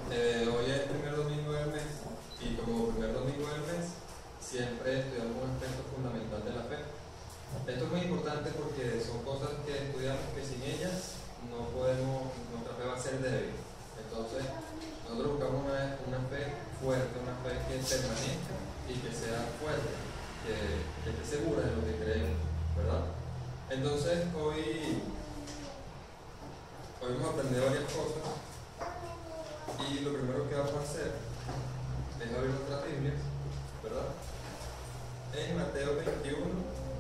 Hoy es el primer domingo del mes y como primer domingo del mes siempre estudiamos un aspecto fundamental de la fe. Esto es muy importante porque son cosas que estudiamos que sin ellas no podemos, nuestra fe va a ser débil. Entonces nosotros buscamos una fe fuerte, una fe que permanezca y que sea fuerte, que esté segura de lo que creemos, ¿verdad? Entonces hoy vamos a aprender varias cosas. Y lo primero que vamos a hacer es abrir nuestras Biblias, ¿verdad? En Mateo 21,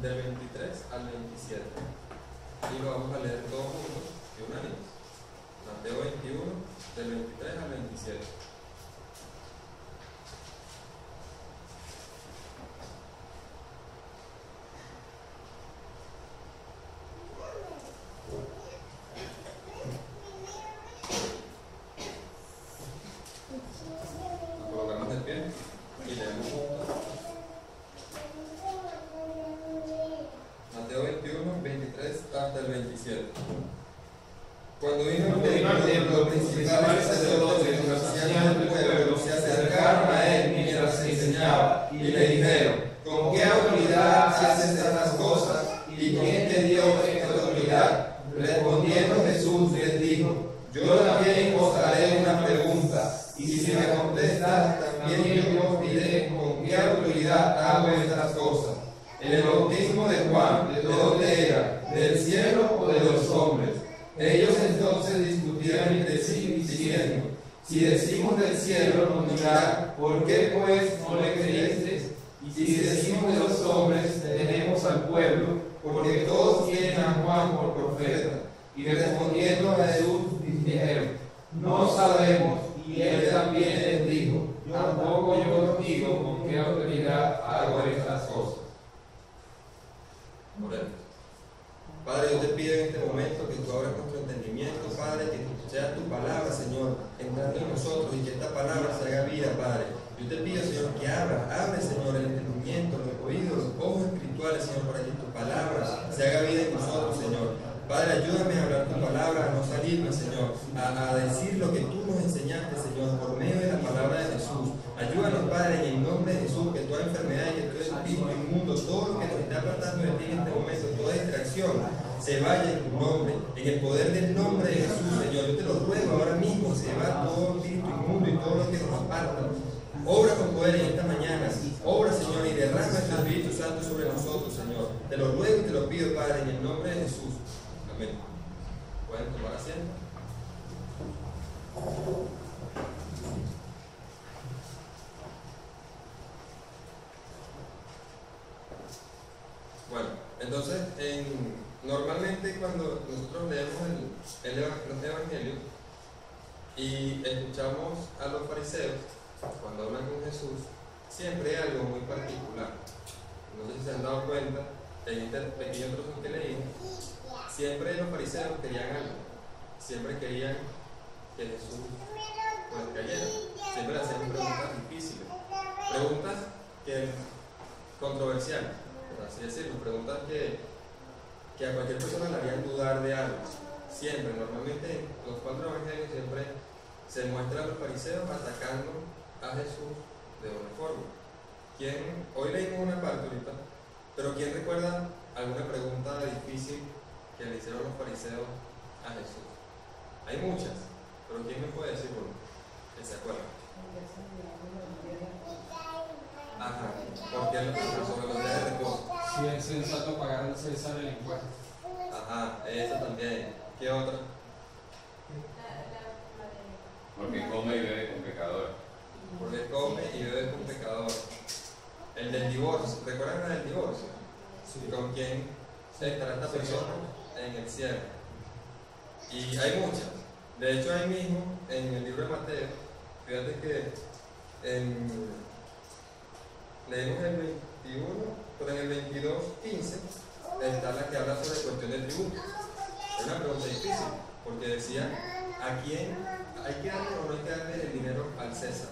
del 23 al 27. Y lo vamos a leer todos juntos y unánimes. Mateo 21, del 23 al 27. Cuando vino el templo, los principales sacerdotes y los ancianos del pueblo se acercaron a él mientras se enseñaba y le dijeron: ¿con qué autoridad haces estas cosas? ¿Y quién te dio esta autoridad? Respondiendo Jesús les dijo: yo también os haré una pregunta, y si me contestas, también yo os diré con qué autoridad hago estas cosas. El bautismo de Juan, ¿de dónde era? ¿Del cielo o de los hombres? Ellos entonces discutieron entre sí, diciendo: si decimos del cielo, nos dirá: ¿por qué pues no le creísteis? Y si decimos de los hombres, tenemos al pueblo, porque todos tienen a Juan por profeta. Y respondiendo a Jesús, dijeron: no sabemos. Y él también les dijo: tampoco yo os digo con qué autoridad hago estas cosas. Oremos. Padre, yo te pido en este momento que tú abras nuestro entendimiento, Padre, que sea tu palabra, Señor, entrando en nosotros y que esta palabra se haga vida, Padre. Yo te pido, Señor, que abre, Señor, el entendimiento, los oídos, los ojos espirituales, Señor, para que tu palabra se haga vida en nosotros, Señor. Padre, ayúdame a hablar tu palabra, a no salirme, Señor, a decir lo que tú nos enseñaste, Señor, por medio de la palabra de Jesús. Ayúdanos, Padre, en el nombre de Jesús, que toda enfermedad y que todo espíritu inmundo, todo lo que nos está apartando de ti en este momento, toda distracción, se vaya en tu nombre, en el poder del nombre de Jesús, Señor. Yo te lo ruego ahora mismo, se va todo espíritu inmundo y todo lo que nos aparta. Obra con poder en esta mañana, obra, Señor, y derrama tu Espíritu Santo sobre nosotros, Señor. Te lo ruego y te lo pido, Padre, en el nombre de Jesús. Amén. ¿Pueden tomar asiento? Bueno, entonces, normalmente cuando nosotros leemos los evangelios y escuchamos a los fariseos, cuando hablan con Jesús, siempre hay algo muy particular. No sé si se han dado cuenta, en este pequeño trozo que leí, siempre los fariseos querían algo, siempre querían que Jesús pues cayera, siempre le hacían preguntas difíciles, preguntas controversiales, por así decirlo, preguntas que a cualquier persona le harían dudar de algo. Siempre, normalmente los 4 evangelios siempre se muestran a los fariseos atacando a Jesús de una forma. Hoy leímos una parte ahorita, pero ¿quién recuerda alguna pregunta difícil que le hicieron los fariseos a Jesús? Hay muchas, pero ¿quién me puede decir uno que se acuerda? Ajá, porque sobre los días de reposo. Si es sensato pagar al César el impuesto. Ajá, esa también. ¿Qué otra? Porque come y bebe con pecadores. Porque come y bebe con pecadores. El del divorcio, ¿recuerdan la del divorcio? Sí. ¿Con quién estará esta persona? En el cielo. Y hay muchas. De hecho, ahí mismo, en el libro de Mateo, fíjate que leemos el 21, pero en el 22:15 está la que habla sobre cuestión de tributo. Es una pregunta difícil, porque decía: ¿a quién hay que darle o no hay que darle el dinero al César?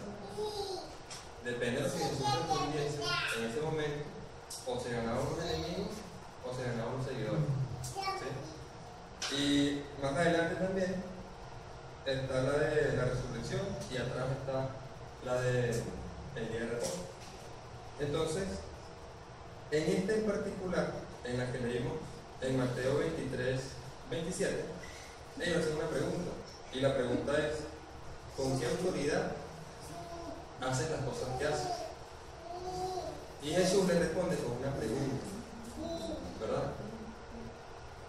Depende de lo que Jesús respondiese en ese momento, o se ganaban los enemigos o se ganaban los seguidores. ¿Sí? Y más adelante también está la de la resurrección y atrás está la de el día de reposo. Entonces, en esta en particular, en la que leímos en Mateo 23, 27, ellos hacen una pregunta. Y la pregunta es, ¿con qué autoridad haces las cosas que haces? Y Jesús le responde con una pregunta, ¿verdad?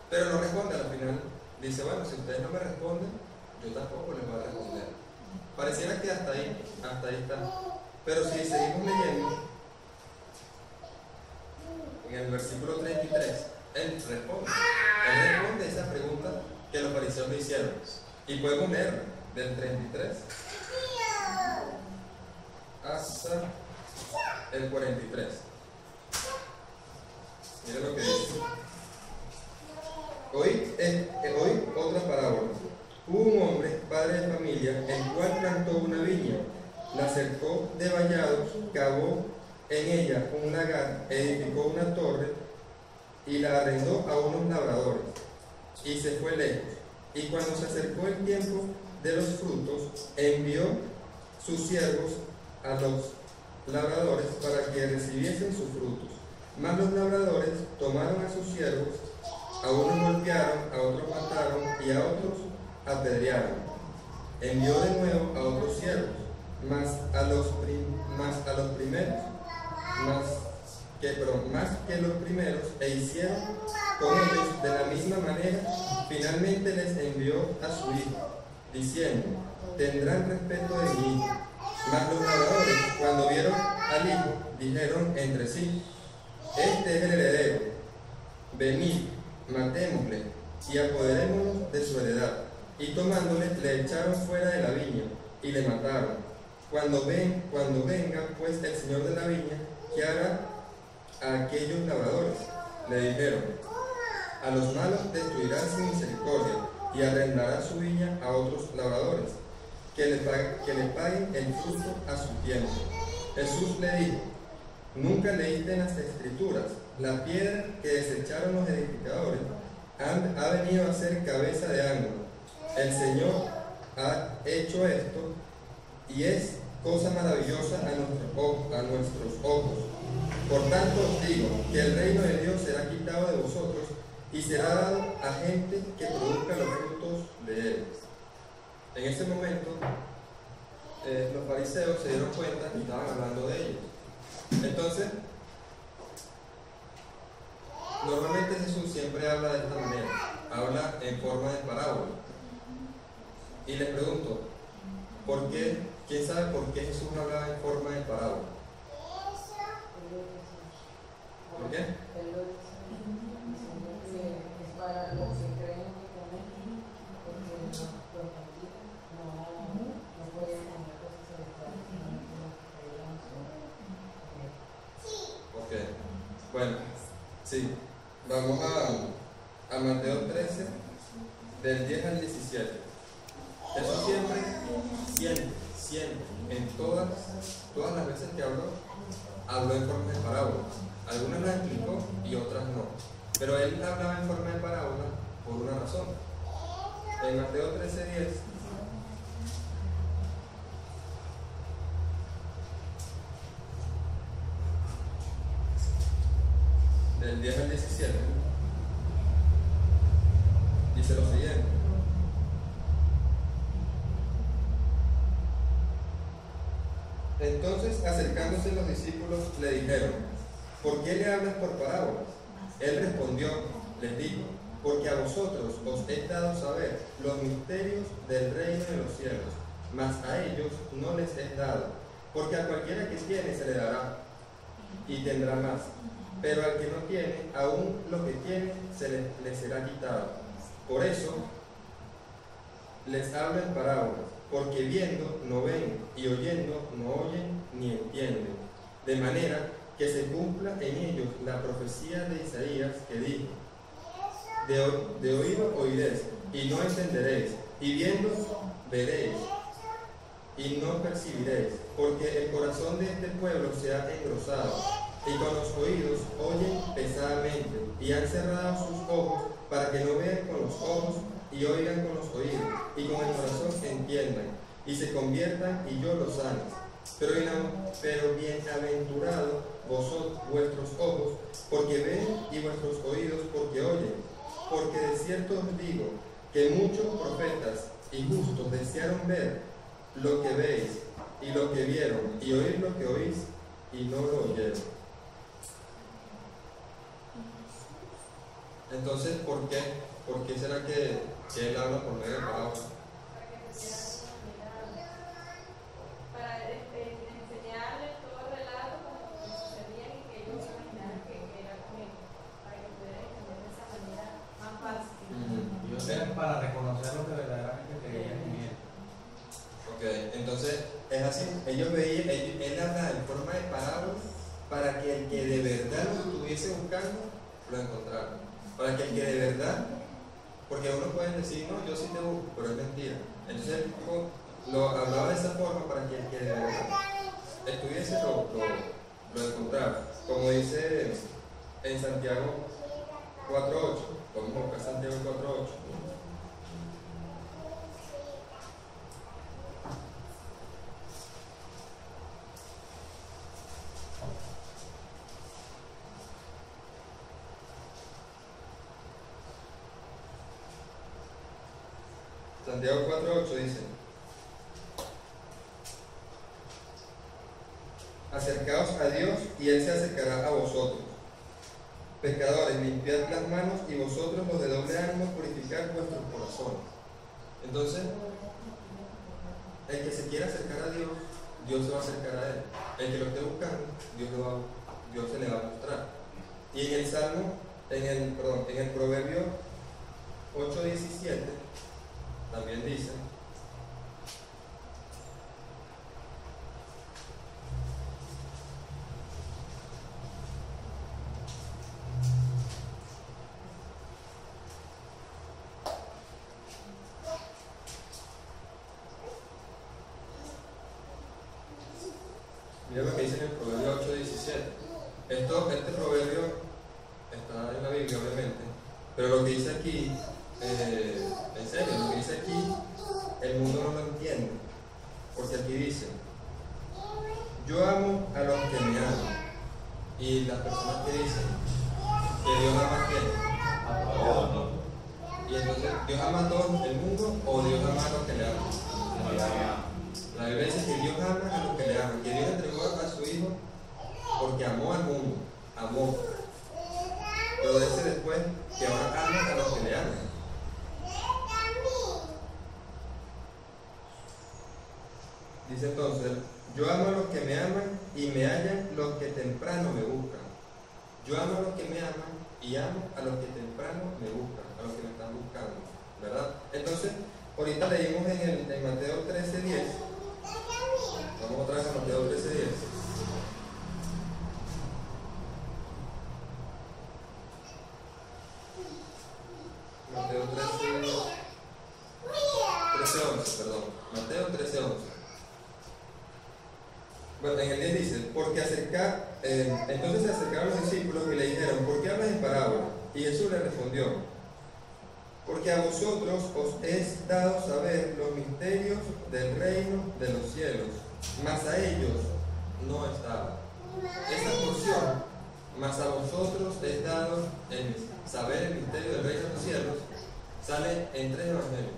Pero no responde al final. Dice, bueno, si ustedes no me responden, yo tampoco les voy a responder. Pareciera que hasta ahí está. Pero si seguimos leyendo, en el versículo 33, Él responde esa pregunta que los fariseos le hicieron. Y podemos leer del 33 hasta el 43. Miren lo que dice. Hoy otra parábola. Hubo un hombre, padre de familia, el cual plantó una viña, la cercó de vallados, cavó en ella un lagar, edificó una torre y la arrendó a unos labradores, y se fue lejos. Y cuando se acercó el tiempo de los frutos, envió sus siervos a los labradores para que recibiesen sus frutos. Mas los labradores tomaron a sus siervos, a unos golpearon, a otros mataron y a otros apedrearon. Envió de nuevo a otros siervos, más que los primeros, e hicieron con ellos de la misma manera. Finalmente les envió a su hijo, diciendo, tendrán respeto de mi hijo. Mas los labradores, cuando vieron al hijo, dijeron entre sí, este es el heredero, venid, matémosle y apoderémonos de su heredad. Y tomándole, le echaron fuera de la viña y le mataron. Cuando venga pues el señor de la viña, ¿qué hará a aquellos labradores? Le dijeron, a los malos destruirá sin misericordia y arrendará su viña a otros labradores, que le paguen el fruto a su tiempo. Jesús le dijo, ¿nunca leíste en las Escrituras? La piedra que desecharon los edificadores ha venido a ser cabeza de ángulo. El Señor ha hecho esto y es cosa maravillosa a nuestros ojos. Por tanto os digo que el reino de Dios será quitado de vosotros y será dado a gente que produzca los frutos de él. En ese momento, los fariseos se dieron cuenta y estaban hablando de ellos. Entonces, normalmente Jesús siempre habla de esta manera, habla en forma de parábola. Y les pregunto, ¿por qué? ¿Quién sabe por qué Jesús hablaba en forma de parábola? ¿Por qué? Ok, bueno, sí, vamos a Mateo 13, del 10 al 17. Eso siempre, en todas las veces que habló en forma de parábola. Algunas las explicó y otras no. Pero él hablaba en forma de parábola por una razón. En Mateo 13:10 del 10 al 17 dice lo siguiente. Entonces, acercándose los discípulos, le dijeron, ¿por qué le hablas por parábolas? Él respondió, les dijo, porque a vosotros os he dado saber los misterios del reino de los cielos, mas a ellos no les es dado, porque a cualquiera que tiene se le dará, y tendrá más, pero al que no tiene, aún lo que tiene le será quitado. Por eso les hablo en parábolas, porque viendo no ven, y oyendo no oyen ni entienden, de manera que se cumpla en ellos la profecía de Isaías que dijo, de oído oiréis, y no entenderéis, y viendo veréis, y no percibiréis, porque el corazón de este pueblo se ha engrosado, y con los oídos oyen pesadamente, y han cerrado sus ojos para que no vean con los ojos y oigan con los oídos, y con el corazón entiendan, y se conviertan, y yo los sane. Pero bienaventurados vuestros ojos, porque ven, y vuestros oídos, porque oyen. Porque de cierto os digo, que muchos profetas y justos desearon ver lo que veis, y lo que vieron, y oír lo que oís, y no lo oyeron. Entonces, ¿por qué? ¿Por qué será que él habla por medio de parábolas? Para enseñarles todo el relato como que sucedía y que ellos imaginaran que era con él, para que pudieran entender de esa manera más fácil. Yo sé para reconocer lo que verdaderamente creían en él. Ok, entonces es así. Él habla en forma de parábolas para que el que de verdad lo estuviese buscando lo encontrara. Para que el que de verdad, porque uno puede decir, no, yo sí te busco, pero es mentira. Entonces lo hablaba de esa forma para que el que de verdad estuviese lo encontrara. Como dice en Santiago 4.8, vamos a buscar Santiago 4.8. Santiago 4.8 dice: acercaos a Dios y Él se acercará a vosotros. Pecadores, limpiad las manos, y vosotros los de doble ánimo purificad vuestros corazones. Entonces, el que se quiera acercar a Dios, Dios se va a acercar a él. El que lo esté buscando, Dios se le va a mostrar. Y en el Salmo, en el Proverbio 8.17 también dice: mira lo que dice en el Proverbio 8.17. Este proverbio está en la Biblia, obviamente, pero lo que dice aquí, en serio, lo que dice aquí, el mundo no lo entiende, porque aquí dice: yo amo a los que me aman. Y las personas que dicen que Dios ama a todos. Y entonces, ¿Dios ama a todo el mundo o Dios ama a los que le aman? La Biblia dice que Dios ama a los que le aman, que Dios entregó a su Hijo porque amó al mundo, amó. Pero dice después que ahora ama a los que le aman. Dice entonces: yo amo a los que me aman y me hallan los que temprano me buscan. Yo amo a los que me aman y amo a los que temprano me buscan, a los que me están buscando, ¿verdad? Entonces, ahorita leímos en Mateo 13.10. Vamos otra vez a Mateo 13.10. Mateo 13.11, perdón. Mateo 13.11. Bueno, en el 10 dice: entonces se acercaron los discípulos y le dijeron: ¿por qué hablas en parábola? Y Jesús le respondió: porque a vosotros os es dado saber los misterios del reino de los cielos, mas a ellos no es dado. Esa porción, mas a vosotros es dado el saber el misterio del reino de los cielos, sale en 3 evangelios.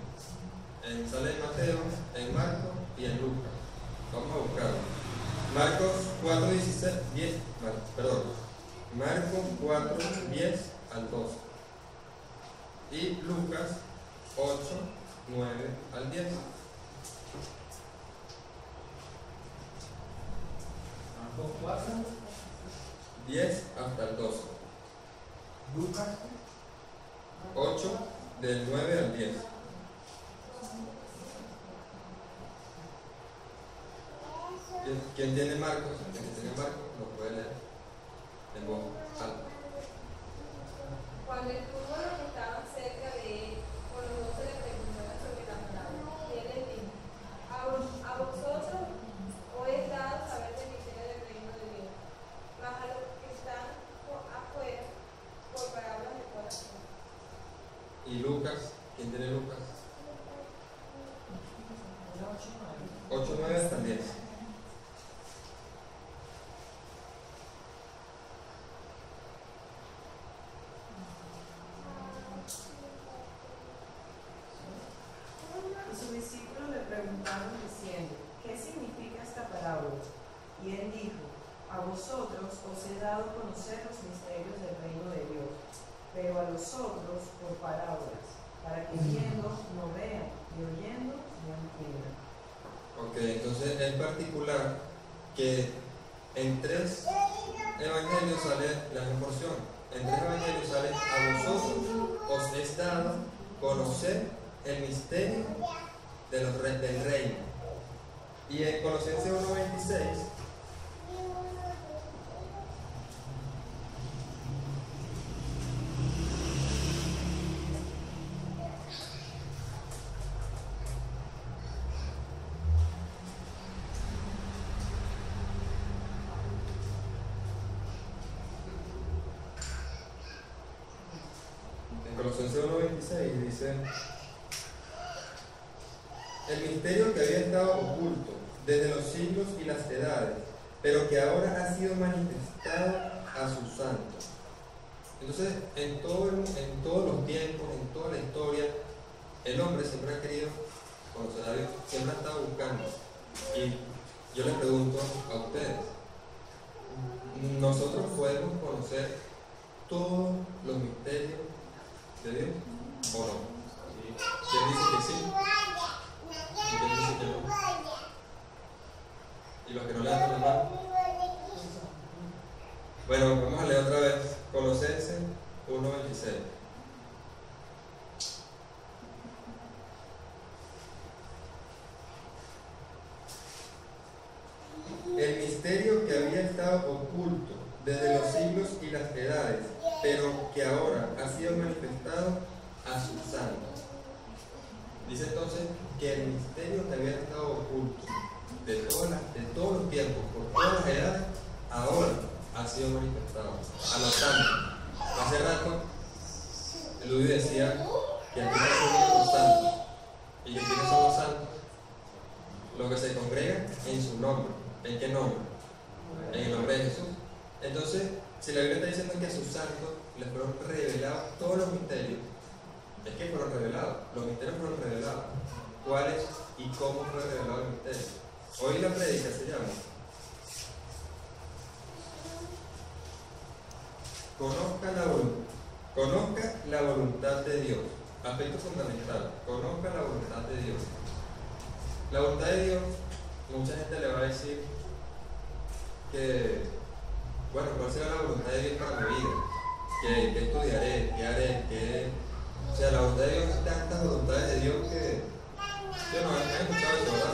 Sale en Mateo, en Marcos y en Lucas. Vamos a buscarlo. Marcos 4:10 Marcos 4:10 al 12. Y Lucas 8:9 al 10. Marcos 4, 10 hasta el 12. Lucas 8 del 9 al 10. ¿Quién tiene Marcos? ¿Quién tiene Marcos? Lo puede leer en voz alta. Cuando estuvo los que estaban cerca de él, con los 12 le preguntaron sobre la palabra. Y él les dijo: a vosotros os es dado saber del misterio del reino de Dios, mas a los que están afuera, por parábolas de corazón. ¿Y Lucas? ¿Quién tiene Lucas? 8, 9 hasta el 10. Y sus discípulos le preguntaron diciendo, ¿qué significa esta parábola? Y él dijo, a vosotros os he dado a conocer los misterios del reino de Dios, pero a los otros por parábolas, para que viendo no vean y oyendo no entiendan. Ok, entonces es particular que en 3 evangelios sale la misma porción. En 3 evangelios sale, a vosotros os es dado conocer el misterio del reino. Y en Colosenses 1:26 Colosenses 1:26 dice: el misterio que había estado oculto desde los siglos y las edades, pero que ahora ha sido manifestado a sus santos. Entonces, en todos los tiempos, en toda la historia, el hombre siempre ha querido conocer a Dios, siempre ha estado buscando. Y yo les pregunto a ustedes, ¿nosotros podemos conocer todos los misterios de Dios o no? ¿Quién dice que sí? ¿Y quién dice que no? ¿Y los que no levantan la mano? Bueno, vamos a leer otra vez Colosenses 1:26. El misterio que había estado oculto desde los siglos y las edades, pero que ahora ha sido manifestado a sus santos. Dice entonces que el misterio que había estado oculto de todos los tiempos, por todas las edades, ahora ha sido manifestado a los santos. Hace rato Luis decía que aquí no son los santos. ¿Y que quiénes son los santos? Los que se congregan en su nombre. ¿En qué nombre? En el nombre de Jesús. Entonces, si la Biblia está diciendo que a sus santos les fueron revelados todos los misterios, es que fueron revelados, los misterios fueron revelados. ¿Cuáles y cómo fue revelado el misterio? Hoy la prédica se llama Conozca la voluntad de Dios. Aspecto fundamental, conozca la voluntad de Dios. La voluntad de Dios, mucha gente le va a decir que, bueno, ¿cuál será la voluntad de Dios para mi vida? ¿Qué estudiaré? ¿Qué haré? O sea, la voluntad de Dios es tantas voluntades de Dios que yo no he escuchado eso, ¿verdad?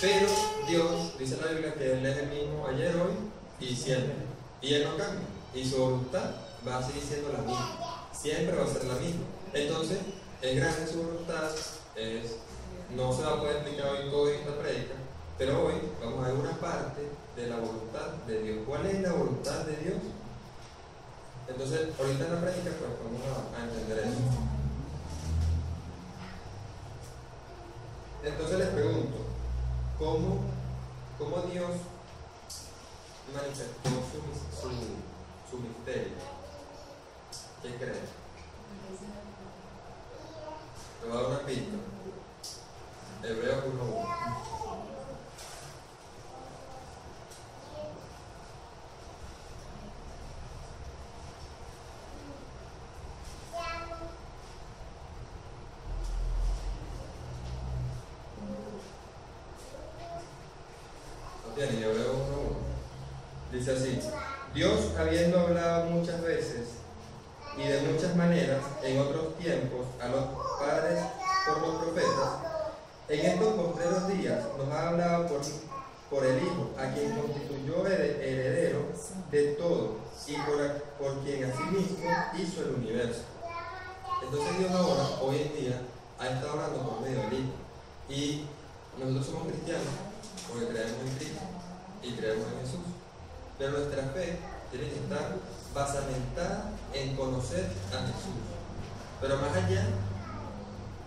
Pero Dios, dice la Biblia, que Él es el mismo ayer, hoy y siempre. Y Él no cambia. Y su voluntad va a seguir siendo la misma. Siempre va a ser la misma. Entonces, es grande su voluntad, no se va a poder explicar hoy todo en esta prédica, pero hoy vamos a ver una parte de la voluntad de Dios. ¿Cuál es la voluntad de Dios? Entonces, ahorita en la prédica pues vamos a entender eso. Entonces les pregunto, ¿cómo Dios manifestó su misterio? ¿Qué creen? Te voy a dar una pista. Hebreos 1:1. Bien, y Hebreos 1:1 dice así: Dios, habiendo hablado muchas veces y de muchas maneras en otros tiempos a los padres por los profetas, en estos postreros días nos ha hablado por el Hijo, a quien constituyó heredero de todo y por quien asimismo hizo el universo. Entonces Dios ahora, hoy en día, ha estado hablando por medio del Hijo. Y nosotros somos cristianos porque creemos en Cristo y creemos en Jesús. Pero nuestra fe tiene que estar basamentada en conocer a Jesús. Pero más allá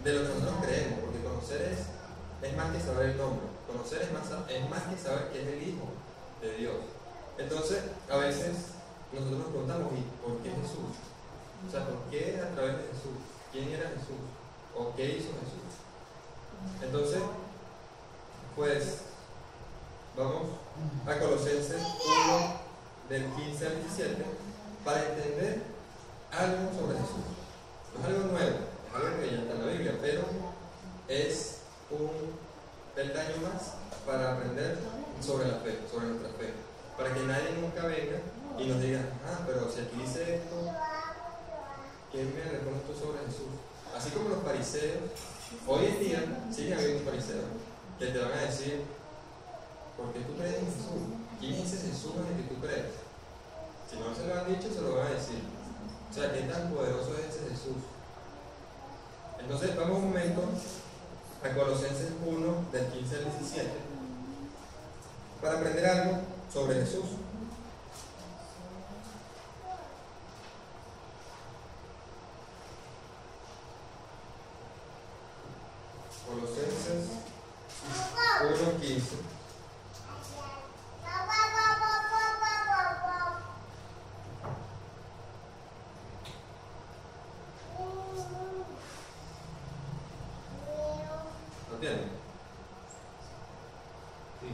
de lo que nosotros creemos, porque conocer es más que saber el nombre. Conocer es más que saber que es el Hijo de Dios. Entonces, a veces nosotros nos preguntamos, ¿y por qué Jesús? O sea, ¿por qué a través de Jesús? ¿Quién era Jesús? ¿O qué hizo Jesús? Entonces, pues, vamos a Colosenses 1, del 15 al 17, para entender algo sobre Jesús. No es algo nuevo, es algo que ya está en la Biblia, pero es un peldaño más para aprender sobre la fe, sobre nuestra fe. Para que nadie nunca venga y nos diga, pero si aquí dice esto, ¿qué me responde esto sobre Jesús? Así como los fariseos, hoy en día siguen habiendo fariseos que te van a decir, ¿por qué tú crees en Jesús? ¿Quién es ese Jesús en el que tú crees? Si no se lo han dicho, se lo van a decir. O sea, ¿qué tan poderoso es ese Jesús? Entonces, vamos un momento a Colosenses 1, del 15 al 17, para aprender algo sobre Jesús. Colosenses 1, 15. ¿Lo entienden? Sí.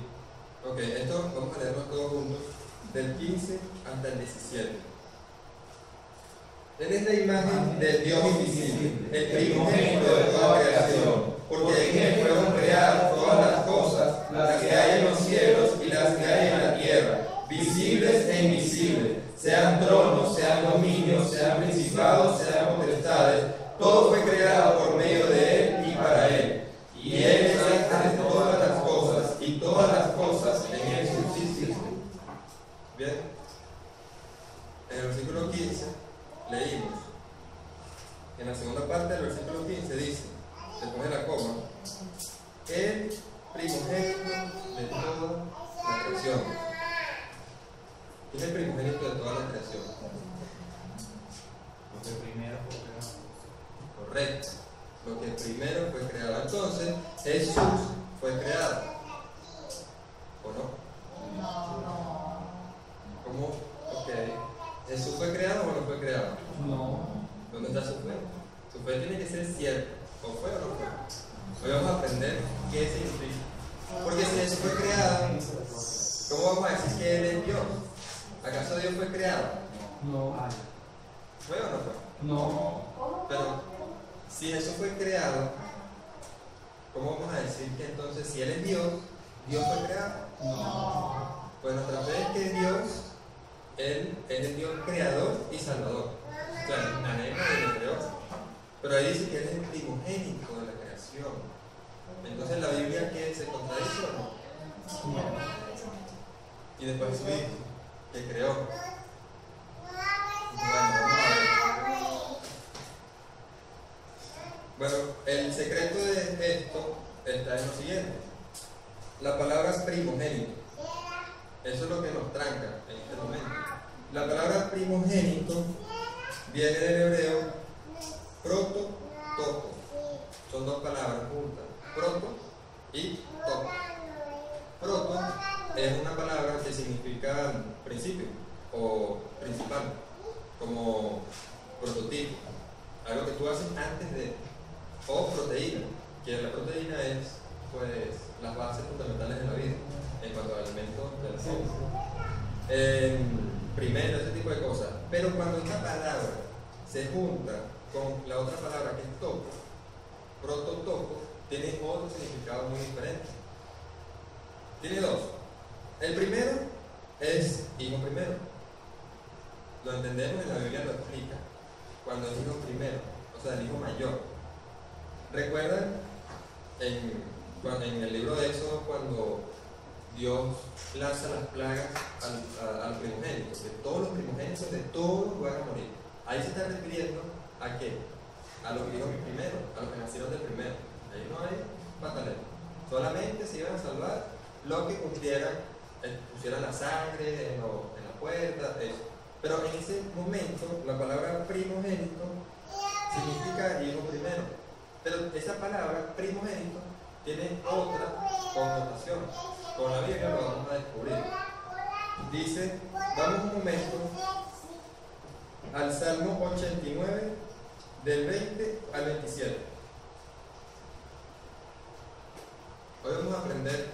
Ok, esto vamos a leerlo todos juntos, del 15 hasta el 17. Él es la imagen del Dios invisible, el primogénito de toda la creación, porque en él fueron creadas todas las cosas, las que hay en los cielos y las que hay en la tierra, visibles e invisibles, sean tronos, sean dominios, sean principados, sean potestades, todo fue creado por medio de él y para él. Y él es antes de todas las cosas, y todas las cosas en él subsisten. Bien, en el versículo 15 leímos, en la segunda parte del versículo 15 dice, después de la coma, el primogénito de toda la creación. ¿Quién es el primogénito de toda la creación? Lo que primero fue creado. Correcto. Lo que primero fue creado. Entonces, Jesús fue creado. ¿O no? No. ¿Cómo? Ok. ¿Jesús fue creado o no fue creado? No. ¿Dónde está su fe? Su fe tiene que ser cierta. ¿O fue o no fue? Hoy vamos a aprender qué significa. Porque si Jesús fue creado, ¿cómo vamos a decir que Él es Dios? ¿Acaso Dios fue creado? No. ¿Fue o no fue? No. Pero si Jesús fue creado, ¿cómo vamos a decir que entonces si Él es Dios, Dios fue creado? No. Pues nuestra fe es que Dios, Él es el Dios creador y salvador. O sea, anhela y lo creó. Pero ahí dice que Él es el primogénito de la creación. Entonces la Biblia, ¿qué se contradice o no? Y después su Hijo, que creó. Bueno, vamos a ver. Bueno, el secreto de esto está en lo siguiente. La palabra es primogénito. Eso es lo que nos tranca en este momento. La palabra primogénito viene del hebreo proto-toco. Son dos palabras juntas. Proto y toco. Proto es una palabra que significa principio o principal, como prototipo. Algo que tú haces antes de. O proteína, que la proteína es pues las bases fundamentales de la vida en cuanto al alimento del ser. Primero, ese tipo de cosas. Pero cuando esta palabra se junta con la otra palabra que es toco, prototoco, tiene otro significado muy diferente. Tiene dos. El primero es hijo primero. Lo entendemos, en la Biblia lo explica. Cuando es hijo primero, o sea, el hijo mayor. ¿Recuerdan en el libro de Éxodo cuando Dios lanza las plagas al primogénito? Que todos los primogénitos de todos van a morir. Ahí se está refiriendo a qué? A los hijos primero, a los que nacieron del primero. Ahí no hay pataleta. Solamente se iban a salvar los que pusieran la sangre en la puerta, eso. Pero en ese momento la palabra primogénito significa hijo primero. Pero esa palabra primogénito tiene otra connotación. Con la Biblia lo vamos a descubrir. Dice, vamos un momento al Salmo 89, del 20 al 27. Hoy vamos a aprender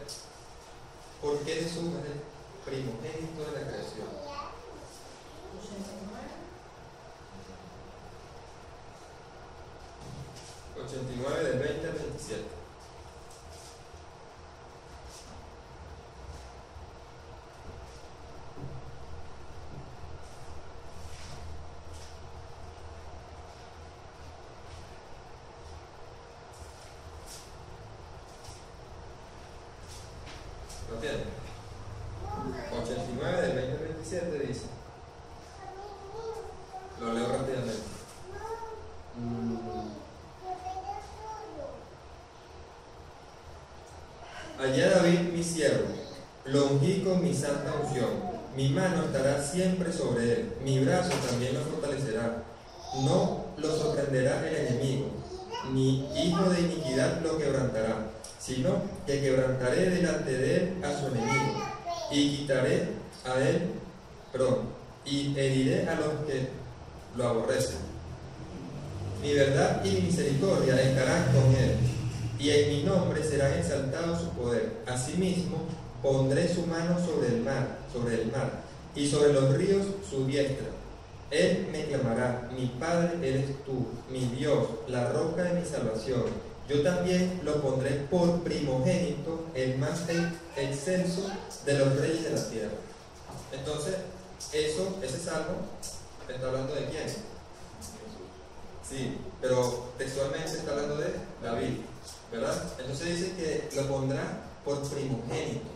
por qué Jesús es el primogénito de la creación. 89 del 20 al 27. ¿Lo tienen? 89 del 20 al 27 dice. Lo leo rápidamente. Allá David mi siervo, lo ungí con mi santa unción, mi mano estará siempre sobre él, mi brazo también lo fortalecerá. No lo sorprenderá el enemigo, ni hijo de iniquidad lo quebrantará, sino que quebrantaré delante de él a su enemigo, y quitaré a él, y heriré a los que lo aborrecen. Mi verdad y mi misericordia estarán con él, y en mi nombre será exaltado su poder. Asimismo, pondré su mano sobre el mar, y sobre los ríos su diestra. Él me clamará, mi Padre eres tú, mi Dios, la roca de mi salvación. Yo también lo pondré por primogénito, el más excelso de los reyes de la tierra. Entonces, ese salmo está hablando de quién? Sí, pero textualmente está hablando de David, ¿verdad? Entonces dice que lo pondrá por primogénito.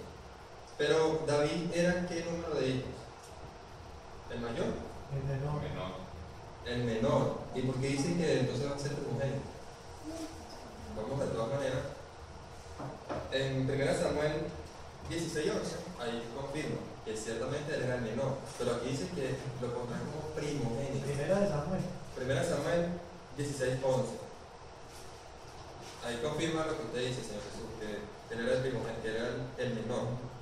Pero David era ¿qué número de hijos? ¿El mayor? El menor. ¿Y por qué dice que entonces va a ser primogénito? Vamos de todas maneras. En 1 Samuel 16:11, ahí confirma que ciertamente él era el menor. Pero aquí dice que lo pondrá como primogénito. Primera de Samuel. 1 Samuel 16:11. Ahí confirma lo que usted dice, Señor Jesús, que él era el primogénito, que era el menor.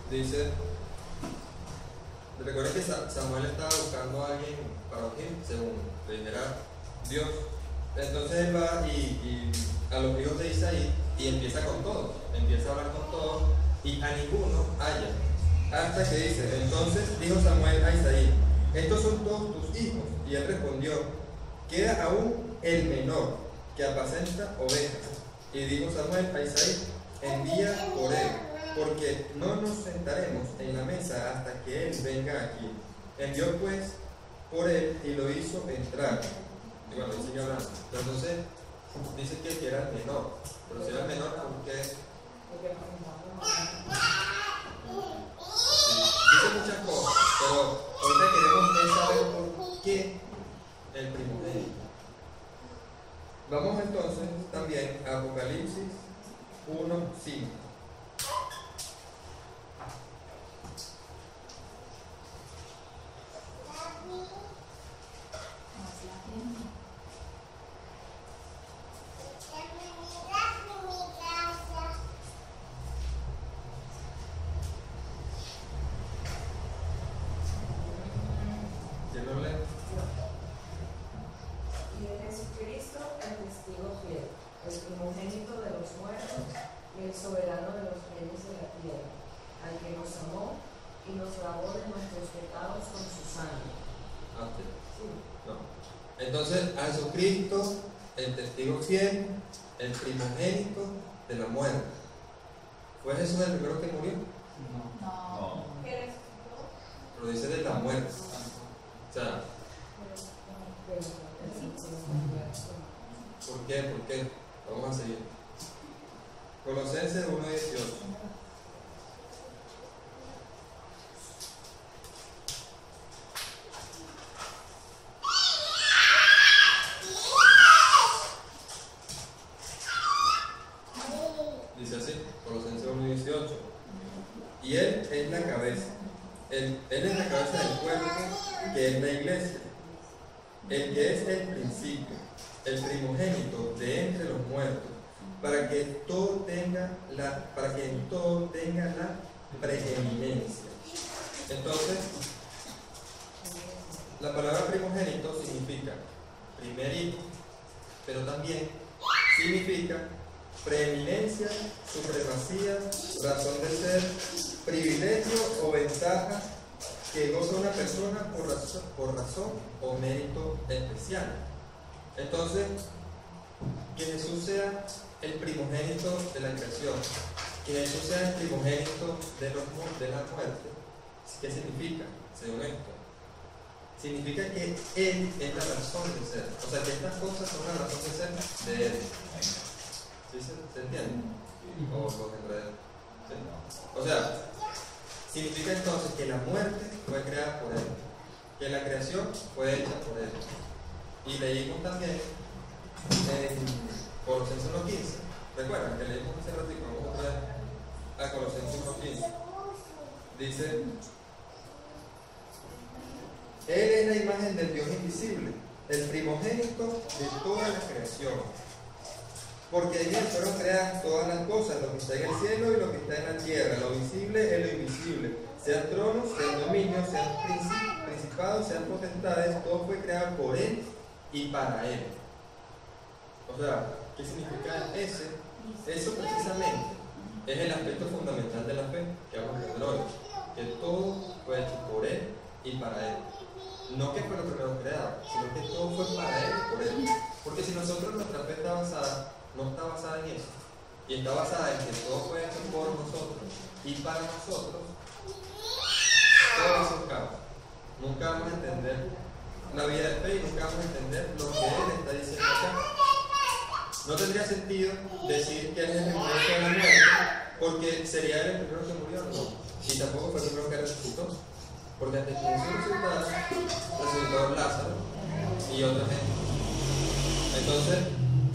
Dice, recuerda que Samuel estaba buscando a alguien para ungir, según le dijera Dios. Entonces él va y a los hijos de Isaí y empieza con todos, empieza a hablar con todos y a ninguno halla. Hasta que dice, entonces dijo Samuel a Isaí, estos son todos tus hijos. Y él respondió, queda aún el menor que apacenta ovejas. Y dijo Samuel a Isaí, envía por él, porque no nos sentaremos en la mesa hasta que él venga aquí. Envió pues por él y lo hizo entrar. Y bueno, ahí sigue hablando. Pero entonces dice que era el menor. Pero si era el menor, ¿por qué? Dice muchas cosas, pero ahorita queremos saber por qué el primogénito. Vamos entonces también a Apocalipsis 1:5. Entonces, a Jesucristo, el testigo fiel, el primogénito de la muerte. ¿Fue Jesús el primero que murió? No. Pero dice de la muerte. O sea, ¿por qué? ¿Por qué? Vamos a seguir. Colosenses 1:18. Dice así, Colosenses 1:18. Y Él es la cabeza. Él es la cabeza del cuerpo, que es la iglesia. El que es el principio, el primogénito de entre los muertos, para que en todo tenga la preeminencia. Entonces, la palabra primogénito significa primer hijo, pero también significa preeminencia, supremacía, razón de ser, privilegio o ventaja que goza una persona por razón o mérito especial. Entonces, que Jesús sea el primogénito de la creación, que Jesús sea el primogénito de la muerte, ¿qué significa? Según esto, significa que Él es la razón de ser, o sea que estas cosas son la razón de ser de Él. ¿Sí se entiende? O los enredos. ¿Sí? O sea, significa entonces que la muerte fue creada por Él, que la creación fue hecha por Él. Y leímos también en Colosenses 1:15. ¿Recuerdan que leímos hace ratito? Vamos otra vez a Colosenses 1:15. Dice: Él es la imagen del Dios invisible, el primogénito de toda la creación. Porque en Él fueron creadas todas las cosas, lo que está en el cielo y lo que está en la tierra, lo visible y lo invisible, sean tronos, sean dominios, sean principados, sean potestades, todo fue creado por Él y para Él. O sea, ¿qué significa ese? Eso precisamente es el aspecto fundamental de la fe que vamos a ver hoy, que todo fue hecho por Él y para Él. No que fue lo primero creado, sino que todo fue para Él y por Él. Porque si nosotros nuestra fe está basada, no está basada en eso, y está basada en que todo fue hecho por nosotros y para nosotros, todo eso es caos. Nunca vamos a entender la vida de fe y nunca vamos a entender lo que Él está diciendo acá. No tendría sentido decir que Él es el primero de la muerte, porque sería Él el primero que murió, no. Y tampoco fue el primero que resucitó, porque antes que Jesús resucitó Lázaro y otra gente. Entonces,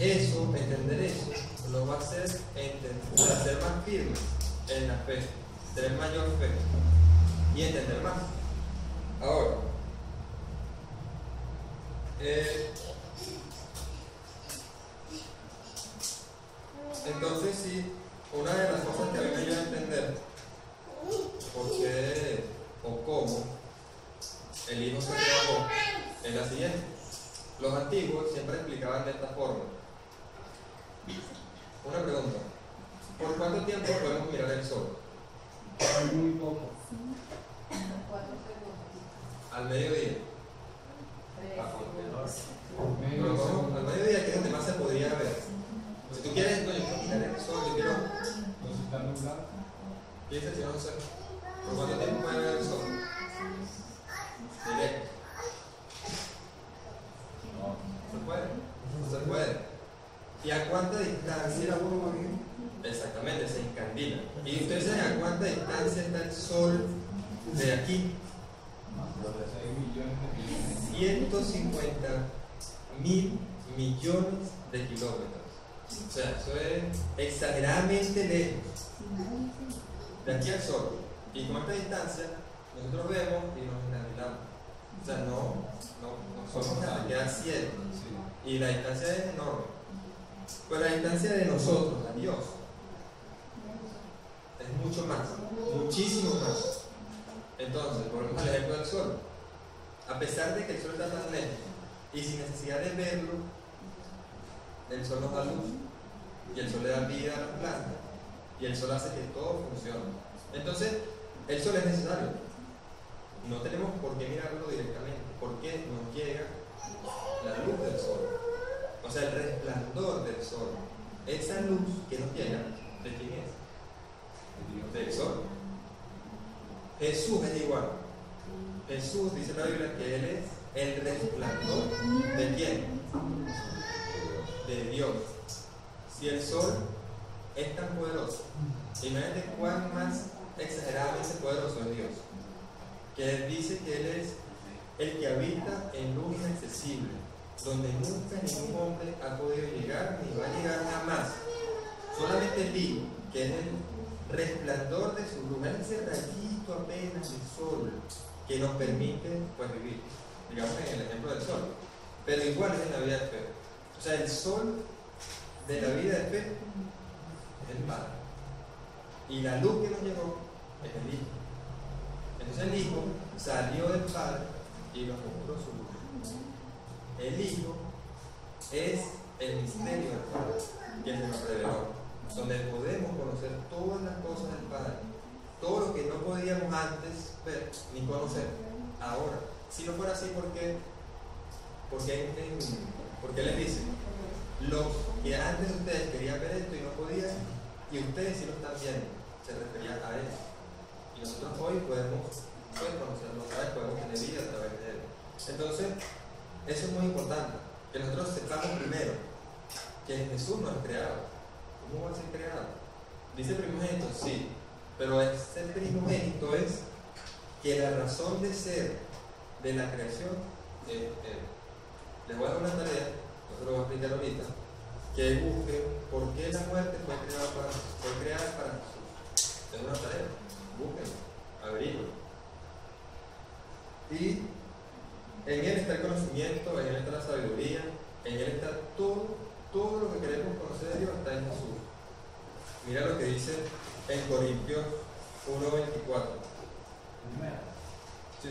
entender eso, nos va a hacer ser más firmes en la fe, tener mayor fe y entender más. Ahora, entonces sí, una de las cosas que a mí me ayuda a entender por qué o cómo el Hijo se rebajó es la siguiente. Los antiguos siempre explicaban de esta forma. Una pregunta: ¿por cuánto tiempo podemos mirar el sol? Muy poco. 4 segundos. Al mediodía. 3 segundos. Pero vamos, al mediodía, que es donde más se podría ver. Si tú quieres, no, yo quiero mirar el sol, yo quiero. No se está nublado. ¿Qué dices si no sé? ¿Por cuánto tiempo puede ver el sol? Directo. ¿Se puede? No se puede. ¿Y a cuánta distancia? Exactamente, se encandila. ¿Y ustedes saben a cuánta distancia está el sol de aquí? 150.000 millones de kilómetros. O sea, eso es exageradamente lejos. De aquí al sol. Y con esta distancia, nosotros vemos y nos encandilamos. O sea, no somos nada, queda cielo. Y la distancia es enorme. Pues la distancia de nosotros a Dios es mucho más, muchísimo más. Entonces, volvemos al ejemplo del sol. A pesar de que el sol está tan lejos y sin necesidad de verlo, el sol nos da luz y el sol le da vida a las plantas y el sol hace que todo funcione. Entonces, el sol es necesario. No tenemos por qué mirarlo directamente, porque nos llega la luz del sol. O sea, el resplandor del sol. Esa luz que nos llega, ¿de quién es? Del sol. Jesús es igual. Jesús dice en la Biblia que Él es el resplandor ¿de quién? De Dios. Si el sol es tan poderoso, imagínate cuán más exageradamente poderoso es Dios. Que Él dice que Él es el que habita en luz inaccesible, donde nunca ningún hombre ha podido llegar ni va a llegar jamás. Solamente este Hijo, que es el resplandor de su luz, es ese rayito apenas de sol que nos permite pues vivir, digamos en el ejemplo del sol, pero igual es en la vida de fe. O sea, el sol de la vida de fe es el Padre, y la luz que nos llegó es el Hijo. Entonces el Hijo salió del Padre y nos mostró su luz. El Hijo es el misterio del Padre, que se nos reveló, donde podemos conocer todas las cosas del Padre, todo lo que no podíamos antes ver ni conocer. Ahora, si no fuera así, ¿por qué les dice? Los que antes de ustedes querían ver esto y no podían, y ustedes sí lo están viendo, se refería a Él. Y nosotros hoy podemos conocerlo otra vez, podemos tener vida a través de Él. Entonces, eso es muy importante, que nosotros sepamos primero que Jesús nos ha creado. ¿Cómo va a ser creado? Dice primogénito, sí, pero ese primogénito es que la razón de ser de la creación es Él. Les voy a dar una tarea, no se lo voy a explicar ahorita, que busquen por qué la muerte fue creada para Jesús. Es una tarea, búsquenlo, averigüen. Y en Él está el conocimiento, en Él está la sabiduría, en Él está todo lo que queremos conocer de Dios está en Jesús. Mira lo que dice en Corintios 1:24. Sí.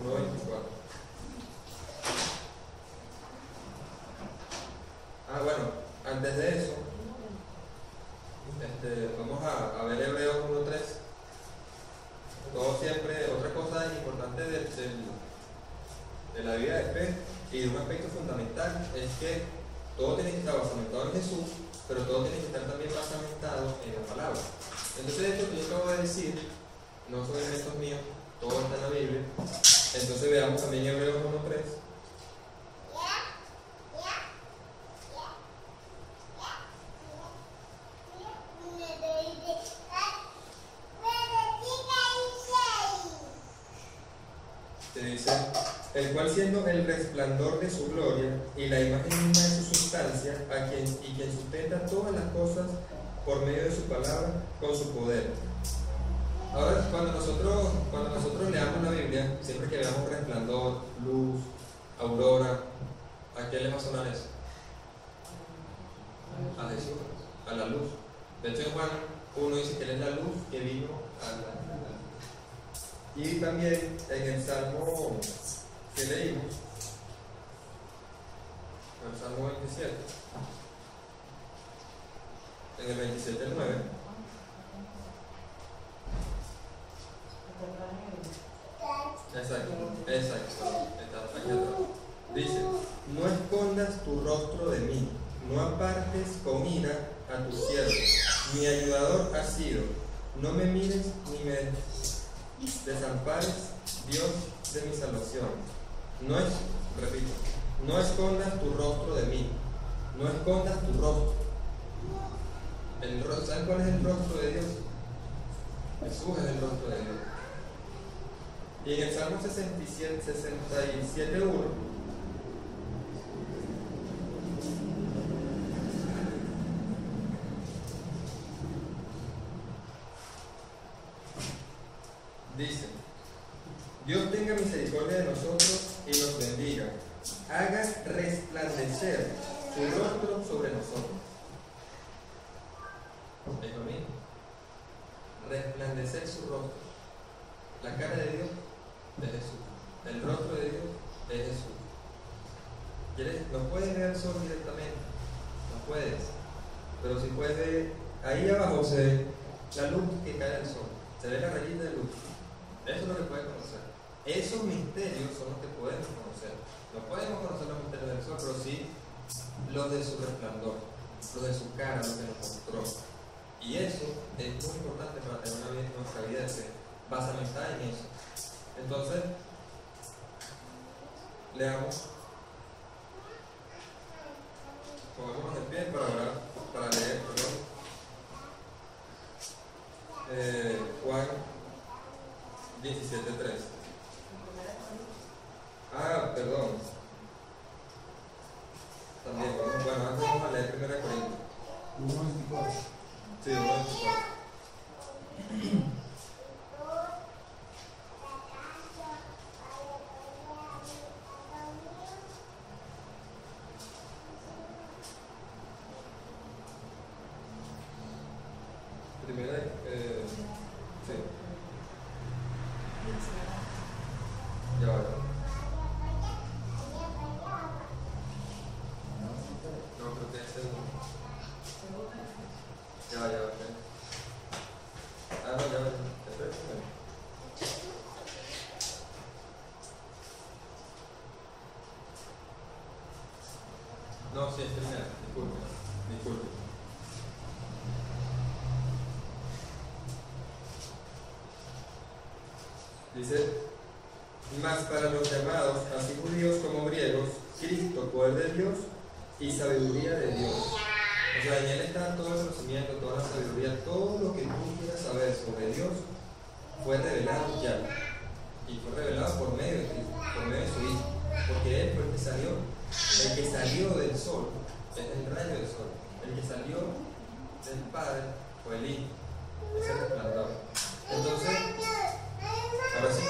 1:24. Bueno, antes de eso, vamos a ver Hebreos 1:3. Todo siempre, otra cosa importante de la vida de fe y de un aspecto fundamental es que todo tiene que estar basamentado en Jesús, pero todo tiene que estar también basamentado en la palabra. Entonces esto que yo acabo de decir no son elementos míos, todo está en la Biblia. Entonces veamos también Hebreos 1:3. Se dice, el cual siendo el resplandor de su gloria y la imagen misma de su sustancia, quien sustenta todas las cosas por medio de su palabra con su poder. Ahora, cuando nosotros leamos la Biblia, siempre que veamos resplandor, luz, aurora, ¿a qué le va a sonar eso? A Jesús, a la luz. De hecho, en Juan 1 dice que Él es la luz que vino a la luz. Y también en el Salmo que leímos, en el Salmo 27, en el 27:9, exacto, está aquí atrás. Dice, no escondas tu rostro de mí, no apartes con ira a tu siervo, mi ayudador has sido, no me mires ni me desampares, Dios de mi salvación. No escondas tu rostro de mí, no escondas tu rostro. ¿Saben cuál es el rostro de Dios? Jesús es el rostro de Dios. Y en el Salmo 67:1 dice, Dios tenga misericordia de nosotros y nos bendiga, haga resplandecer su rostro sobre nosotros. Es lo mismo, resplandecer su rostro. La cara de Dios es Jesús, el rostro de Dios es Jesús. No puedes ver el sol directamente, no puedes, pero si puedes ver, ahí abajo se ve la luz que cae del sol, se ve la rayita de luz. Eso es lo que puedes conocer. Esos misterios son los que podemos conocer. No podemos conocer los misterios del sol, pero sí los de su resplandor, los de su cara, los que nos mostró. Y eso es muy importante para tener nuestra vida de fe, basamentada en eso. Entonces, leamos. Pongámonos de pie para orar, para leer, perdón. Juan 17:3. Perdón. También, bueno, antes vamos a leer 1 Corintios. 1:24. Sí, 1:24. Primera, sí. Ya va. No, creo que es el... Ya va. Ah, no, ya va. No, sí, es primera. Disculpe. Dice, mas para los llamados, así judíos como griegos, Cristo, poder de Dios y sabiduría de Dios. O sea, en Él está todo el conocimiento, toda la sabiduría, todo lo que tú quieras saber sobre Dios fue revelado ya. Y fue revelado por medio de Cristo, por medio de su Hijo. Porque Él fue el que salió del sol, es el rayo del sol. El que salió del Padre fue el Hijo, ese resplandor. Entonces, ahora sí,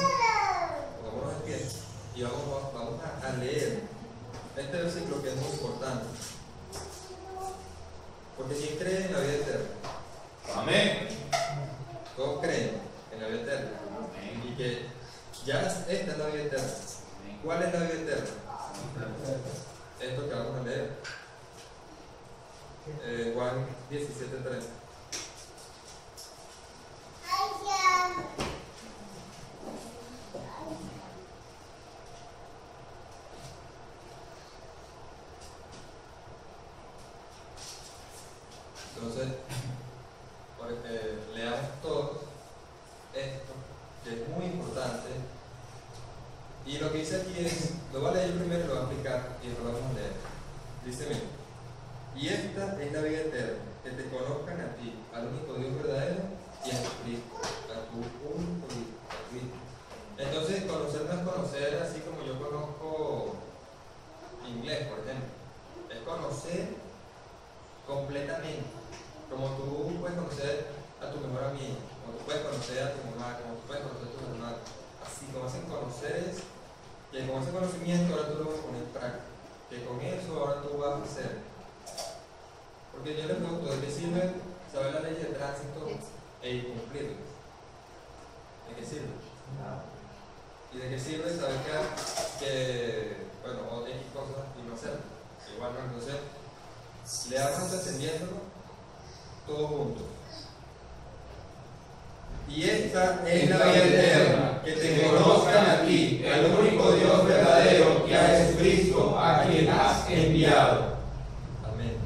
pongámonos de pie y vamos a leer este versículo que es muy importante. Porque ¿quién cree en la vida eterna? Amén. Todos creen en la vida eterna. Y que ya esta es la vida eterna. ¿Cuál es la vida eterna? Esto que vamos a leer. Juan 17:3. Entonces, leamos todos esto, que es muy importante. Y lo que dice aquí es, lo voy a leer primero y lo voy a explicar y lo vamos a leer. Dice, mira, y esta es la vida eterna, que te conozcan a ti, al único Dios verdadero, y a Jesucristo, a tu único Hijo, a Cristo. Entonces, conocer no es conocer así como yo conozco inglés, por ejemplo. Es conocer completamente. Como tú puedes conocer a tu mejor amigo, como tú puedes conocer a tu mamá, como tú puedes conocer a tus hermanos. Así como hacen conocer es que con ese conocimiento ahora tú lo vas a poner en práctica. Que con eso ahora tú vas a hacer. Porque yo les pregunto, ¿de qué sirve saber las leyes de tránsito e incumplirlas? ¿De qué sirve? ¿Y de qué sirve saber que bueno, o X cosas y no hacerlo? Igual no, entonces, le vamos entendiéndolo todos juntos. Y esta es la vida eterna, que te conozcan a ti, el único Dios verdadero, y a Jesucristo, a quien has enviado. Amén.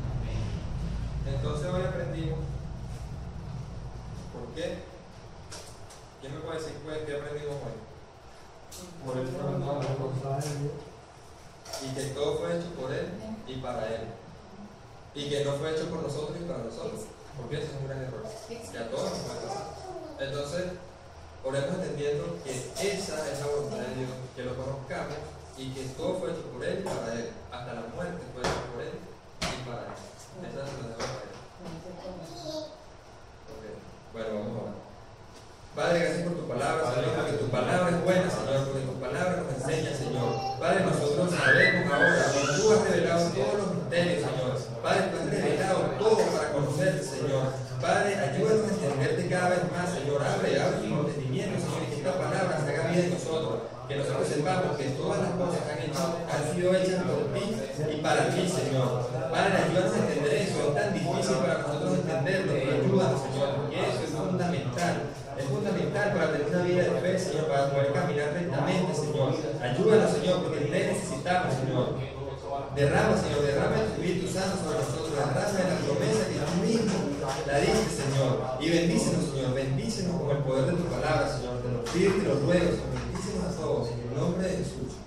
Entonces hoy aprendimos. ¿Por qué? ¿Quién me puede decir qué aprendimos hoy? Por eso no Y que todo fue hecho por Él y para Él. Y que no fue hecho por nosotros y para nosotros. Porque eso es un gran error. Que a todos nos puede pasar. Entonces, oremos entendiendo que esa es la voluntad de Dios, que lo conozcamos y que todo fue hecho por Él y para Él. Hasta la muerte fue hecho por Él y para Él. Esa es la de Él. Okay. Bueno, vamos a ver. Padre, gracias por tu palabra, Señor, porque tu palabra es buena, Señor, porque tu palabra nos enseña, Señor. Padre, nosotros sabemos ahora que tú has revelado todos los misterios, Señor. Padre, tú has revelado todo para conocerte, Señor. Padre, ayúdanos a entenderte cada vez más, Señor. Abre tu entendimiento, Señor, y que esta palabra se haga vida en nosotros. Que nosotros sepamos que todas las cosas han sido hechas por ti y para ti, Señor. Padre, ayúdanos a entender eso. Es tan difícil para nosotros entenderlo, pero ayúdanos, Señor, porque eso es fundamental. Es fundamental para tener una vida de fe, Señor, para poder caminar rectamente, Señor. Ayúdanos, Señor, porque te necesitamos, Señor. Derrama, Señor, derrama tu Espíritu Santo sobre nosotros, derrama la promesa que tú mismo la diste, Señor. Y bendícenos, Señor, bendícenos con el poder de tu palabra, Señor. Te lo pido y te lo ruego, Señor. Bendícenos a todos, en el nombre de Jesús.